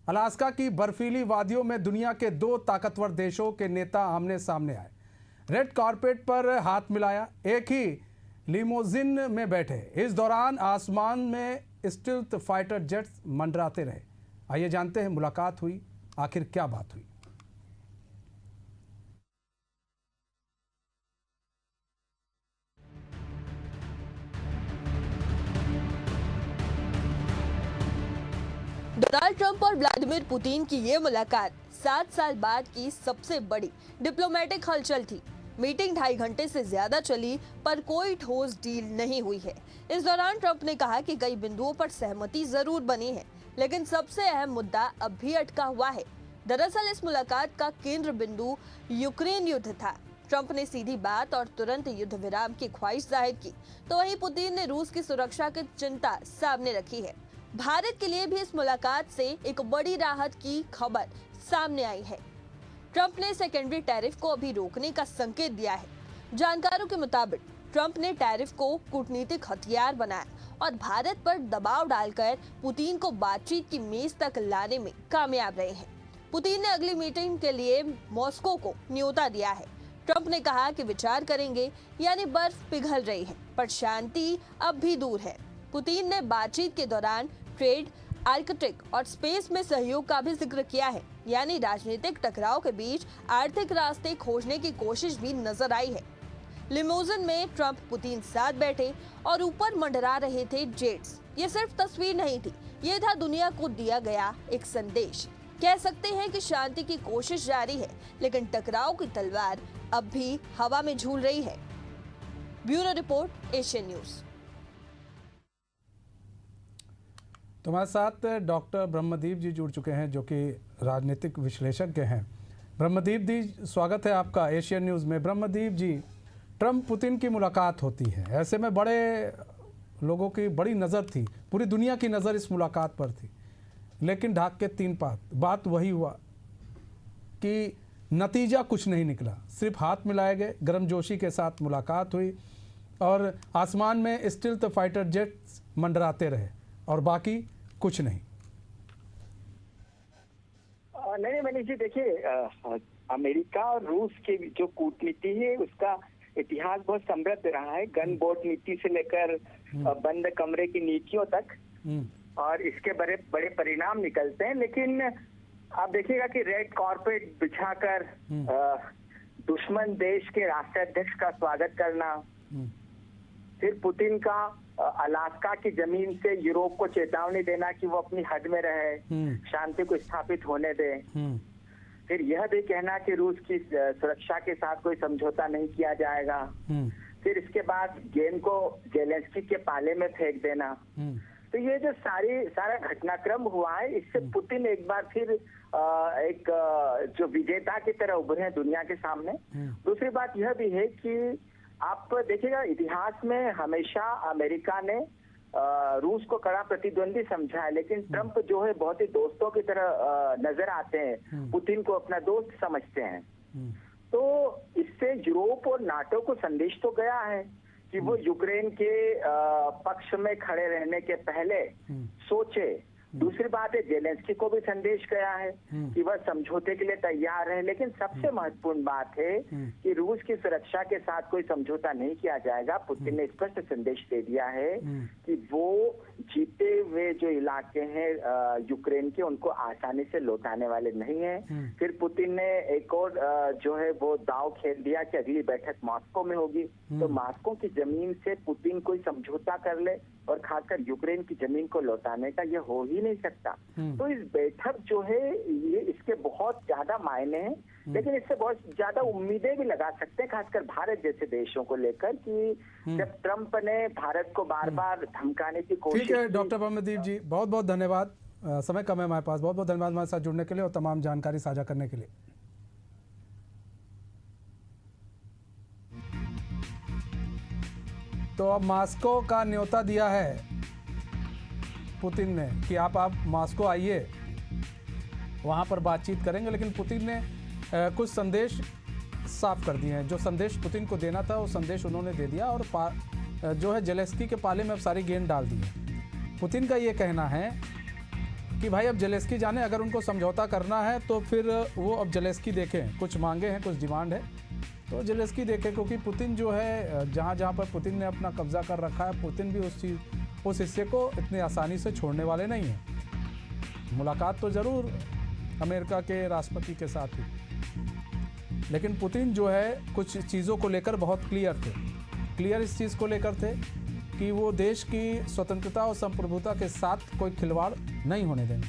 Alaska की बर्फीली वादियों में दुनिया के दो ताकतवर देशों के नेता आमने सामने आए। रेड कारपेट पर हाथ मिलाया, एक ही लिमोजिन में बैठे। इस दौरान आसमान में स्टिल्थ फाइटर जेट्स मंडराते रहे। आइए जानते हैं मुलाकात हुई, आखिर क्या बात हुई। डोनाल्ड ट्रंप और व्लादिमीर पुतिन की ये मुलाकात 7 साल बाद की सबसे बड़ी डिप्लोमेटिक हलचल थी। मीटिंग 2.5 घंटे से ज्यादा चली, पर कोई ठोस डील नहीं हुई है। इस दौरान ट्रंप ने कहा कि कई बिंदुओं पर सहमति जरूर बनी है, लेकिन सबसे अहम मुद्दा अब भी अटका हुआ है। दरअसल इस मुलाकात का केंद्र बिंदु यूक्रेन युद्ध था। ट्रंप ने सीधी बात और तुरंत युद्ध विराम की ख्वाहिश जाहिर की, तो वहीं पुतिन ने रूस की सुरक्षा की चिंता सामने रखी है। भारत के लिए भी इस मुलाकात से एक बड़ी राहत की खबर सामने आई है। ट्रंप ने सेकेंडरी टैरिफ को अभी रोकने का संकेत दिया है। जानकारों के मुताबिक ट्रंप ने टैरिफ को कूटनीतिक हथियार बनाया और भारत पर दबाव डालकर पुतिन को बातचीत की मेज तक लाने में कामयाब रहे हैं। पुतिन ने अगली मीटिंग के लिए मॉस्को को न्योता दिया है। ट्रंप ने कहा कि विचार करेंगे, यानी बर्फ पिघल रही है, पर शांति अब भी दूर है। पुतिन ने बातचीत के दौरान ट्रेड, आर्कटिक और स्पेस में सहयोग का भी जिक्र किया है, यानी राजनीतिक टकराव के बीच आर्थिक रास्ते खोजने की कोशिश भी नजर आई है। लिमोजिन में ट्रंप पुतिन साथ बैठे और ऊपर मंडरा रहे थे जेट्स। ये सिर्फ तस्वीर नहीं थी, ये था दुनिया को दिया गया एक संदेश। कह सकते हैं कि शांति की कोशिश जारी है, लेकिन टकराव की तलवार अब भी हवा में झूल रही है। Bureau report, Asian news. तुम्हारे साथ डॉक्टर ब्रह्मदीप जी जुड़ चुके हैं, जो कि राजनीतिक विश्लेषज्ञ हैं। ब्रह्मदीप जी, स्वागत है आपका एशियन न्यूज़ में। ब्रह्मदीप जी, ट्रंप पुतिन की मुलाकात होती है, ऐसे में बड़े लोगों की बड़ी नज़र थी, पूरी दुनिया की नज़र इस मुलाकात पर थी, लेकिन ढाक के 3 बात वही हुआ कि नतीजा कुछ नहीं निकला। सिर्फ हाथ मिलाए गए, गर्मजोशी के साथ मुलाकात हुई और आसमान में स्टिल्थ फाइटर जेट्स मंडराते रहे और बाकी कुछ नहीं। नहीं मनीष जी, देखिए, अमेरिका और रूस की जो कूटनीति है उसका इतिहास बहुत समृद्ध रहा है। गन बोट नीति से लेकर बंद कमरे की नीतियों तक, और इसके बड़े बड़े परिणाम निकलते हैं। लेकिन आप देखिएगा कि रेड कारपेट बिछाकर दुश्मन देश के राष्ट्राध्यक्ष का स्वागत करना, फिर पुतिन का अलास्का की जमीन से यूरोप को चेतावनी देना कि वो अपनी हद में रहे, शांति को स्थापित होने दे, फिर यह भी कहना कि रूस की सुरक्षा के साथ कोई समझौता नहीं किया जाएगा, फिर इसके बाद गेंद को जेलेंस्की के पाले में फेंक देना। तो ये जो सारा घटनाक्रम हुआ है, इससे पुतिन एक बार फिर एक जो विजेता की तरह उभरे हैं दुनिया के सामने। दूसरी बात यह भी है कि आप देखिएगा, इतिहास में हमेशा अमेरिका ने रूस को कड़ा प्रतिद्वंदी समझा है, लेकिन ट्रंप जो है बहुत ही दोस्तों की तरह नजर आते हैं, पुतिन को अपना दोस्त समझते हैं। तो इससे यूरोप और नाटो को संदेश तो गया है कि वो यूक्रेन के पक्ष में खड़े रहने के पहले सोचे। दूसरी बात है, जेलेंस्की को भी संदेश गया है कि वह समझौते के लिए तैयार है। लेकिन सबसे महत्वपूर्ण बात है कि रूस की सुरक्षा के साथ कोई समझौता नहीं किया जाएगा। पुतिन ने स्पष्ट संदेश दे दिया है कि वो जीते हुए जो इलाके हैं यूक्रेन के, उनको आसानी से लौटाने वाले नहीं है। फिर पुतिन ने एक और जो है वो दांव खेल दिया कि अगली बैठक मॉस्को में होगी, तो मॉस्को की जमीन से पुतिन कोई समझौता कर ले और खासकर यूक्रेन की जमीन को लौटाने का, ये हो ही नहीं सकता। तो इस बैठक जो है ये इसके बहुत ज्यादा मायने हैं, लेकिन इससे बहुत ज्यादा उम्मीदें भी लगा सकते हैं, खासकर भारत जैसे देशों को लेकर, कि जब ट्रंप ने भारत को बार बार धमकाने की कोशिश। ठीक है डॉक्टर ब्रह्मदीप जी, बहुत बहुत धन्यवाद। समय कम है हमारे पास, बहुत बहुत धन्यवाद हमारे साथ जुड़ने के लिए और तमाम जानकारी साझा करने के लिए। तो अब मॉस्को का न्योता दिया है पुतिन ने कि आप मॉस्को आइए, वहाँ पर बातचीत करेंगे। लेकिन पुतिन ने कुछ संदेश साफ कर दिए हैं। जो संदेश पुतिन को देना था वो संदेश उन्होंने दे दिया और जो है जेलेंस्की के पाले में अब सारी गेंद डाल दी है। पुतिन का ये कहना है कि भाई अब जेलेस्की जाने, अगर उनको समझौता करना है तो फिर वो अब जेलेस्की देखें, कुछ मांगे हैं, कुछ डिमांड है तो जेलेस्की देखें, क्योंकि पुतिन जो है जहाँ जहाँ पर पुतिन ने अपना कब्जा कर रखा है, पुतिन भी उस हिस्से को इतनी आसानी से छोड़ने वाले नहीं हैं। मुलाकात तो ज़रूर अमेरिका के राष्ट्रपति के साथ ही, लेकिन पुतिन जो है कुछ चीज़ों को लेकर बहुत क्लियर इस चीज़ को लेकर थे कि वो देश की स्वतंत्रता और संप्रभुता के साथ कोई खिलवाड़ नहीं होने देंगे।